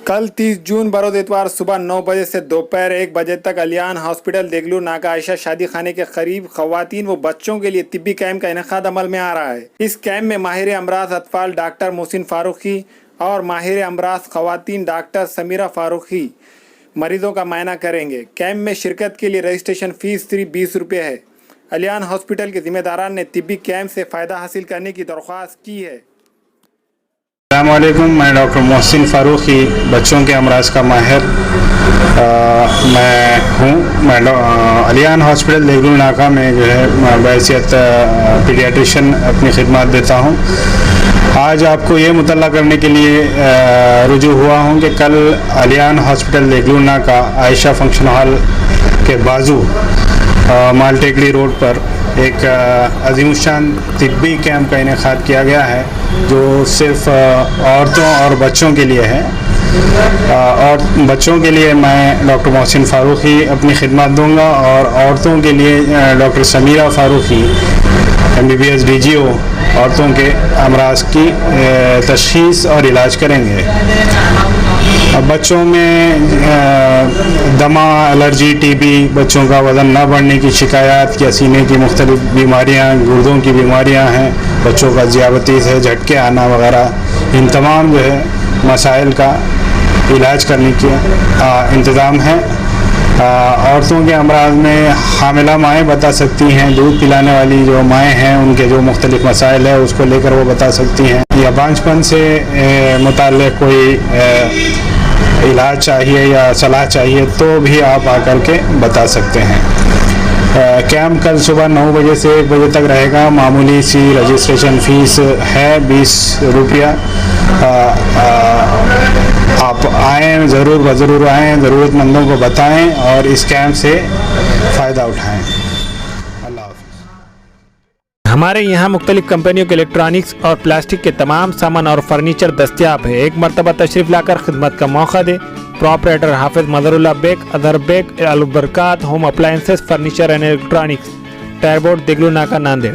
कल 30 जून बरोज इतवार सुबह 9 बजे से दोपहर 1 बजे तक अलियान हॉस्पिटल देगलू नाका आयशा शादी खाने के करीब खवातीन व बच्चों के लिए तिब्बी कैंप का इनेकाद अमल में आ रहा है। इस कैंप में माहिर अमराज अतफाल डॉक्टर मोहसिन फारूकी और माहिर अमराज खवातीन डॉक्टर समीरा फारूकी मरीजों का मायना करेंगे। कैंप में शिरकत के लिए रजिस्ट्रेशन फीस सिर्फ 20 रुपये है। अलियान हॉस्पिटल के जिम्मेदारान ने तिब्बी कैंप से फ़ायदा हासिल करने की दरख्वास्त की है। अस्सलामुअलैकुम, मैं डॉक्टर मोहसिन फ़ारूकी, बच्चों के अमराज का माहिर मैं हूँ। अलियान हॉस्पिटल देगलू नाका में जो है बहैसियत पीडियाट्रिशन अपनी खिदमत देता हूँ। आज आपको ये मुतल्ला करने के लिए रुजू हुआ हूँ कि कल अलियान हॉस्पिटल देगलू नाका आयशा फंक्शन हॉल के बाजू मालटेकड़ी रोड पर एक अज़ीमुशान तिब्बी कैंप का इनेकाद किया गया है, जो सिर्फ़ औरतों और बच्चों के लिए है। और बच्चों के लिए मैं डॉक्टर मोहसिन फ़ारूकी अपनी खिदमत दूंगा और औरतों के लिए doctor Sameera Farooqui MBBS DGO औरतों के अमराज की तशख़ीस और इलाज करेंगे। बच्चों में दमा, एलर्जी, TB, बच्चों का वज़न न बढ़ने की शिकायत या सीने की मुख्तलिफ बीमारियाँ, गुर्दों की बीमारियाँ हैं, बच्चों का ज़ियाबतीस है, झटके आना वगैरह, इन तमाम जो है मसाइल का इलाज करने के इंतज़ाम है। औरतों के अमराज में हामिला माएँ बता सकती हैं, दूध पिलाने वाली जो माएँ हैं उनके जो मुख्तलिफ मसाइल है उसको लेकर वो बता सकती हैं, या बांझपन से मुताल्लिक़ कोई इलाज चाहिए या सलाह चाहिए तो भी आप आकर के बता सकते हैं। कैंप कल सुबह 9 बजे से 1 बजे तक रहेगा। मामूली सी रजिस्ट्रेशन फ़ीस है 20 रुपया। आप आएँ, ज़रूर आएँ, ज़रूरतमंदों को बताएं और इस कैंप से फ़ायदा उठाएं। अल्लाह हाफ़िज़। हमारे यहाँ मुख्तलिफ कंपनियों के इलेक्ट्रॉनिक्स और प्लास्टिक के तमाम सामान और फर्नीचर दस्तियाब है। एक मरतबा तशरीफ़ लाकर खिदमत का मौका दे। प्रोपराइटर हाफिज मदरुल्लाह बेग, अदर Baig, Albarkat home appliances, furniture and electronics, tyre board, देगलू नाका, Nanded.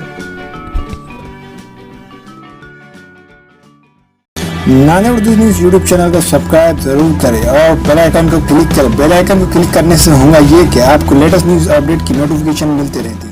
Nanded Urdu news YouTube channel को सब्सक्राइब जरूर करें और बेल आइकन को क्लिक करें। बेल आइकन को क्लिक करने से होगा ये कि आपको लेटेस्ट न्यूज़ अपडेट की नोटिफिकेशन मिलती रहती है।